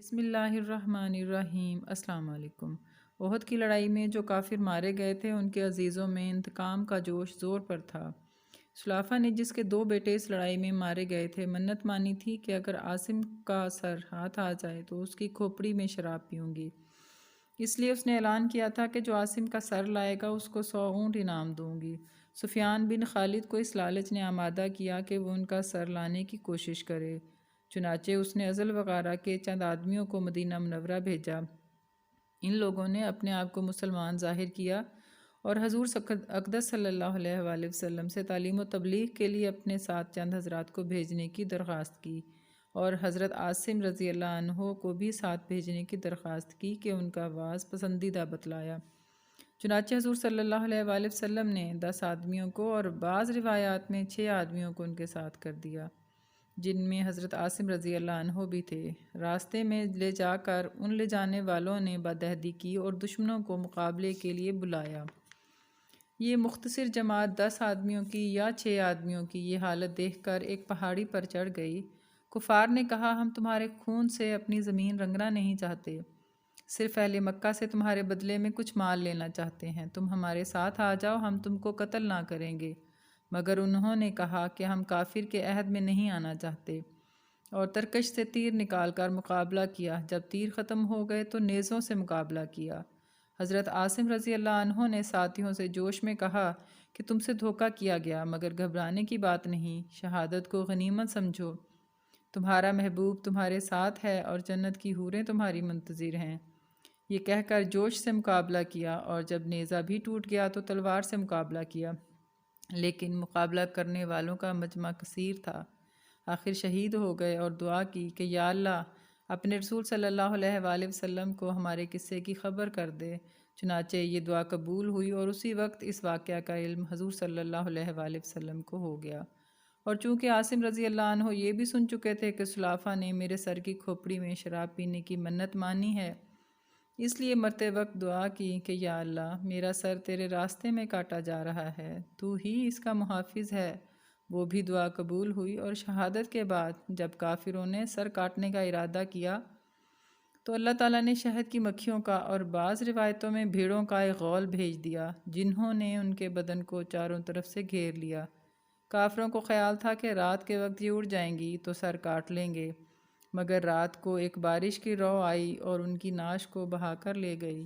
بسم اللہ الرحمن الرحیم۔ السلام علیکم۔ احد کی لڑائی میں جو کافر مارے گئے تھے ان کے عزیزوں میں انتقام کا جوش زور پر تھا۔ سلافہ نے جس کے 2 بیٹے اس لڑائی میں مارے گئے تھے منت مانی تھی کہ اگر عاصم کا سر ہاتھ آ جائے تو اس کی کھوپڑی میں شراب پیوں گی۔ اس لیے اس نے اعلان کیا تھا کہ جو عاصم کا سر لائے گا اس کو 100 اونٹ انعام دوں گی۔ سفیان بن خالد کو اس لالچ نے آمادہ کیا کہ وہ ان کا سر لانے کی کوشش کرے۔ چنانچہ اس نے ازل وغیرہ کے چند آدمیوں کو مدینہ منورہ بھیجا۔ ان لوگوں نے اپنے آپ کو مسلمان ظاہر کیا اور حضور اقدس صلی اللہ علیہ وآلہ وسلم سے تعلیم و تبلیغ کے لیے اپنے ساتھ چند حضرات کو بھیجنے کی درخواست کی، اور حضرت عاصم رضی اللہ عنہ کو بھی ساتھ بھیجنے کی درخواست کی کہ ان کا واز پسندیدہ بتلایا۔ چنانچہ حضور صلی اللہ علیہ وآلہ وسلم نے 10 آدمیوں کو اور بعض روایات میں 6 آدمیوں کو ان کے ساتھ کر دیا، جن میں حضرت عاصم رضی اللہ عنہ بھی تھے۔ راستے میں لے جا کر ان لے جانے والوں نے بدعہدی کی اور دشمنوں کو مقابلے کے لیے بلایا۔ یہ مختصر جماعت 10 آدمیوں کی یا 6 آدمیوں کی یہ حالت دیکھ کر ایک پہاڑی پر چڑھ گئی۔ کفار نے کہا، ہم تمہارے خون سے اپنی زمین رنگنا نہیں چاہتے، صرف اہل مکہ سے تمہارے بدلے میں کچھ مال لینا چاہتے ہیں۔ تم ہمارے ساتھ آ جاؤ، ہم تم کو قتل نہ کریں گے۔ مگر انہوں نے کہا کہ ہم کافر کے عہد میں نہیں آنا چاہتے، اور ترکش سے تیر نکال کر مقابلہ کیا۔ جب تیر ختم ہو گئے تو نیزوں سے مقابلہ کیا۔ حضرت عاصم رضی اللہ عنہ نے ساتھیوں سے جوش میں کہا کہ تم سے دھوکہ کیا گیا، مگر گھبرانے کی بات نہیں، شہادت کو غنیمت سمجھو۔ تمہارا محبوب تمہارے ساتھ ہے اور جنت کی حوریں تمہاری منتظر ہیں۔ یہ کہہ کر جوش سے مقابلہ کیا، اور جب نیزہ بھی ٹوٹ گیا تو تلوار سے مقابلہ کیا، لیکن مقابلہ کرنے والوں کا مجمع کثیر تھا۔ آخر شہید ہو گئے اور دعا کی کہ یا اللہ اپنے رسول صلی اللہ علیہ وآلہ وسلم کو ہمارے قصے کی خبر کر دے۔ چنانچہ یہ دعا قبول ہوئی اور اسی وقت اس واقعہ کا علم حضور صلی اللہ علیہ وآلہ وسلم کو ہو گیا۔ اور چونکہ عاصم رضی اللہ عنہ یہ بھی سن چکے تھے کہ سلافہ نے میرے سر کی کھوپڑی میں شراب پینے کی منت مانی ہے، اس لیے مرتے وقت دعا کی کہ یا اللہ میرا سر تیرے راستے میں کاٹا جا رہا ہے، تو ہی اس کا محافظ ہے۔ وہ بھی دعا قبول ہوئی، اور شہادت کے بعد جب کافروں نے سر کاٹنے کا ارادہ کیا تو اللہ تعالیٰ نے شہد کی مکھیوں کا اور بعض روایتوں میں بھیڑوں کا ایک غول بھیج دیا، جنہوں نے ان کے بدن کو چاروں طرف سے گھیر لیا۔ کافروں کو خیال تھا کہ رات کے وقت یہ اڑ جائیں گی تو سر کاٹ لیں گے، مگر رات کو ایک بارش کی رو آئی اور ان کی ناش کو بہا کر لے گئی۔